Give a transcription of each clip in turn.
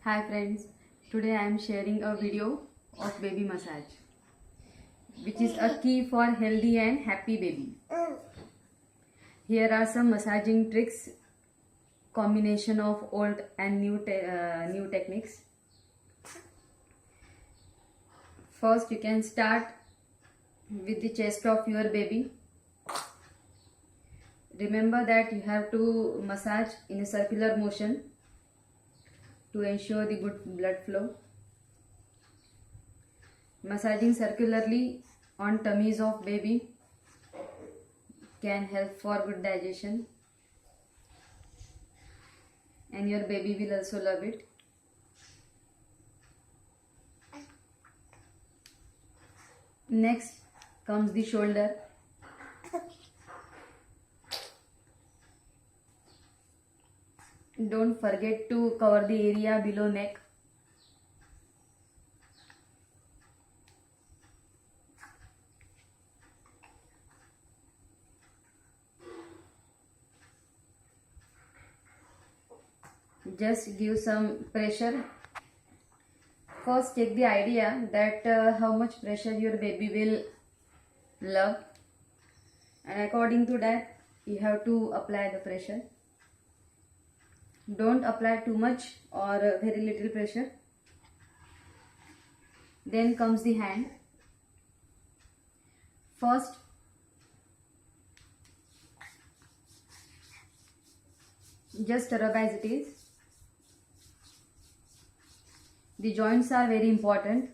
Hi friends, today I am sharing a video of baby massage, which is a key for healthy and happy baby. Here are some massaging tricks, combination of old and new techniques. First, you can start with the chest of your baby. Remember that you have to massage in a circular motion to ensure the good blood flow. Massaging circularly on tummies of baby can help for good digestion, and your baby will also love it. Next comes the shoulder. Don't forget to cover the area below neck. Just give some pressure. First, take the idea that how much pressure your baby will love, and according to that you have to apply the pressure. Don't apply too much or very little pressure. Then comes the hand. First, just rub as it is. The joints are very important.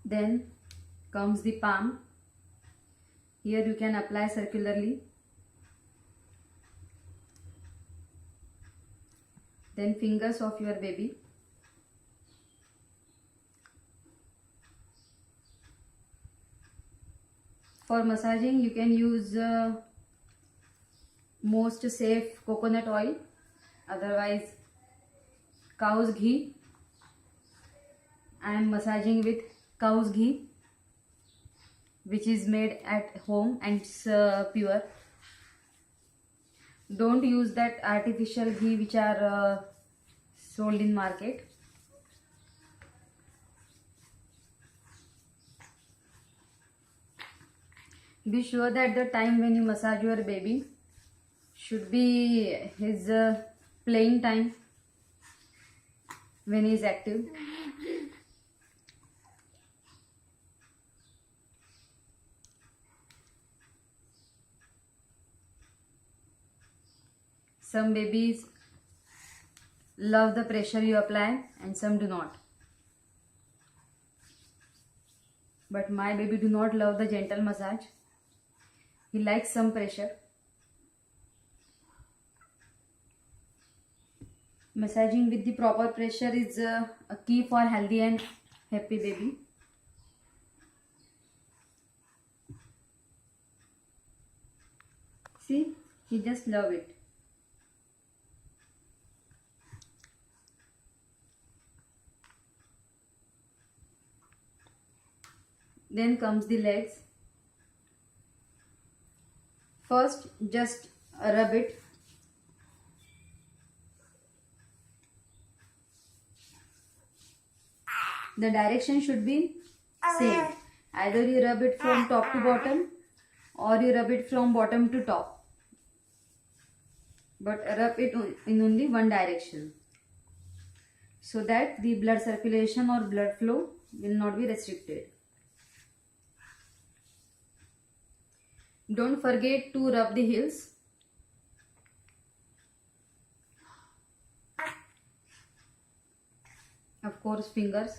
Then comes the palm. Here you can apply circularly. Then fingers of your baby. For massaging you can use most safe coconut oil, otherwise cow's ghee. I am massaging with cow's ghee, which is made at home and it's pure. Don't use that artificial ghee which are sold in market. Be sure that the time when you massage your baby should be his playing time, when he is active. Some babies love the pressure you apply and some do not. But my baby do not love the gentle massage. He likes some pressure. Massaging with the proper pressure is a key for healthy and happy baby. See, he just love it. Then comes the legs. First, just rub it. The direction should be same. Either you rub it from top to bottom or you rub it from bottom to top. But rub it in only one direction, so that the blood circulation or blood flow will not be restricted. Don't forget to rub the heels. Of course, fingers.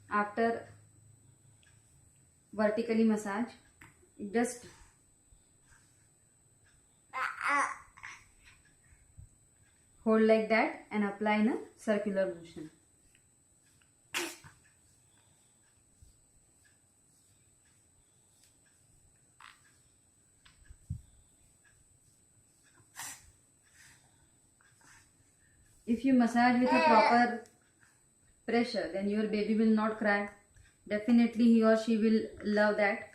After vertically massage, just hold like that and apply in a circular motion. If you massage with a proper pressure, then your baby will not cry. Definitely he or she will love that.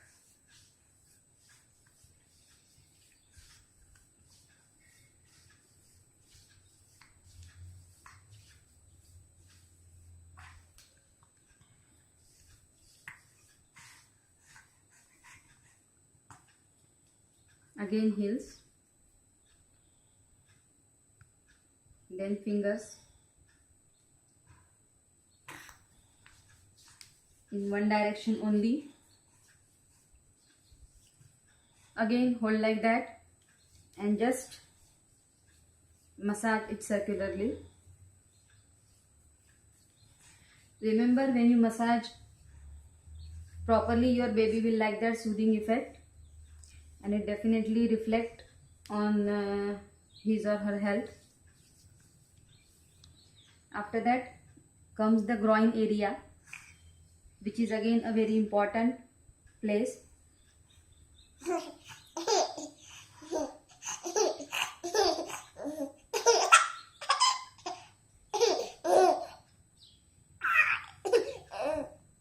Again heels, then fingers in one direction only. Again hold like that and just massage it circularly. Remember, when you massage properly, your baby will like that soothing effect, and it definitely reflect on his or her health. After that comes the groin area, which is again a very important place.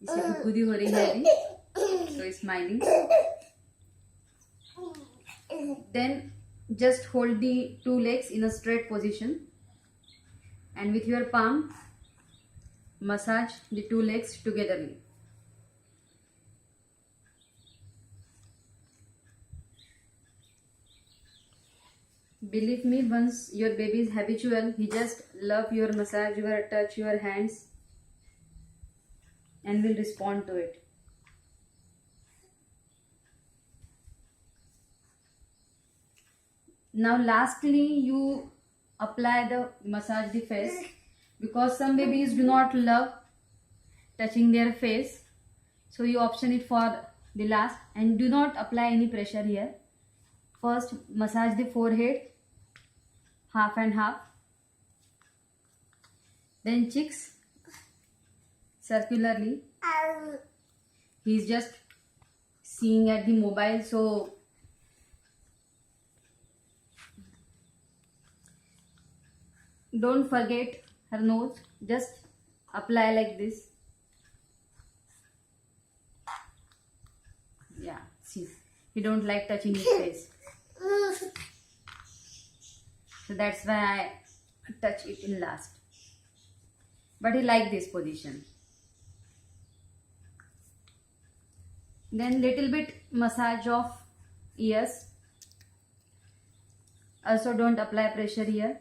इसे खुदखुदी हो रही है अभी, so smiling. Then just hold the two legs in a straight position, and with your palm massage the two legs togetherly. Believe me, once your baby is habitual, he just love your massage, your touch, your hands, and will respond to it. Now lastly, you apply the massage the face, because some babies do not love touching their face, so you option it for the last, and do not apply any pressure here. First massage the forehead, half and half, then cheeks circularly. He's just seeing at the mobile, so don't forget her nose, just apply like this. Yeah, see, he don't like touching his face, so that's why I touch it in last, but he like this position. Then little bit massage of ears. Also don't apply pressure here,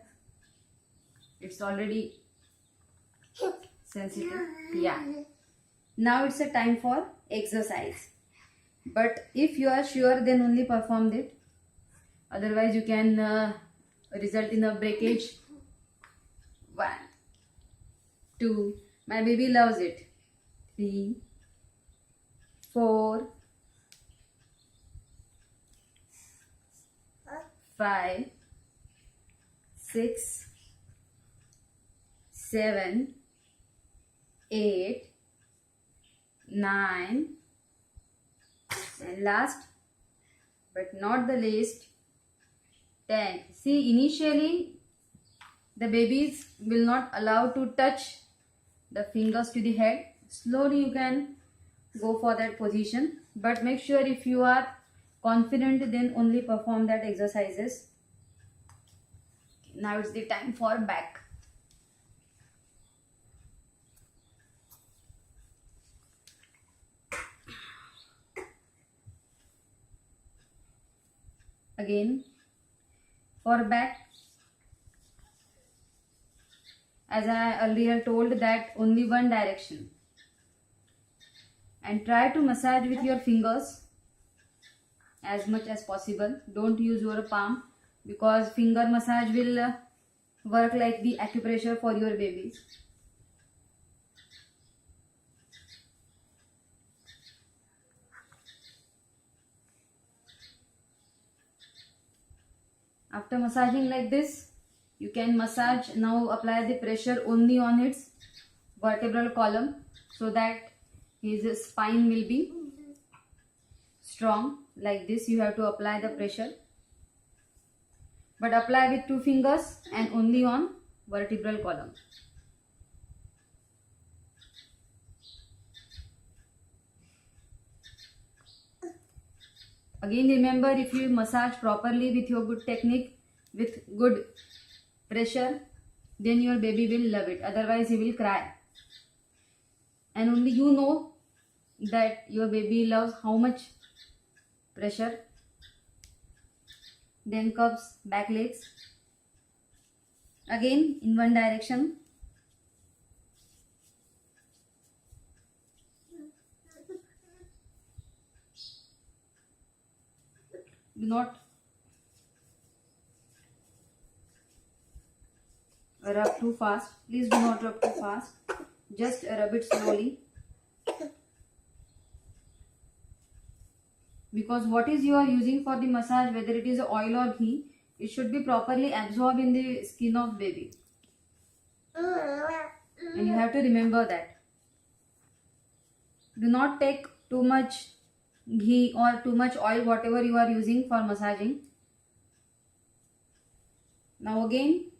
it's already sensitive. Yeah, now it's a time for exercise, but if you are sure, then only perform it, otherwise you can result in a breakage. 1, 2, my baby loves it. 3, 4, 5, 6, 7, 8, 9, and last but not the least, 10. See, initially the babies will not allow to touch the fingers to the head. Slowly you can go for that position, but make sure if you are confident, then only perform that exercises. Now it's the time for back. Again for back, as I earlier told, that only one direction, and try to massage with your fingers as much as possible. Don't use your palm, because finger massage will work like the acupressure for your babies. After massaging like this, you can massage, now apply the pressure only on its vertebral column, so that his spine will be strong. Like this you have to apply the pressure, but apply with 2 fingers and only on vertebral column. Again, remember, if you massage properly with your good technique, with good pressure, then your baby will love it. Otherwise, he will cry. And only you know that your baby loves how much pressure. Then cups, back legs. Again, in one direction. Do not rub too fast. Please do not rub too fast. Just rub it slowly. Because what is you are using for the massage, whether it is oil or ghee, it should be properly absorbed in the skin of baby. And you have to remember that. Do not take too much ghee or too much oil, whatever you are using for massaging. Now again,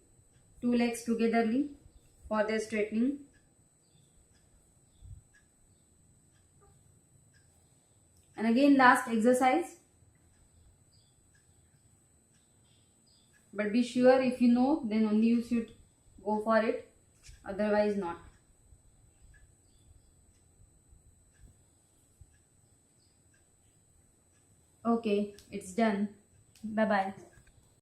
two legs togetherly for their straightening. And again, last exercise. But be sure, if you know, then only you should go for it. Otherwise not. Okay, it's done. Bye bye.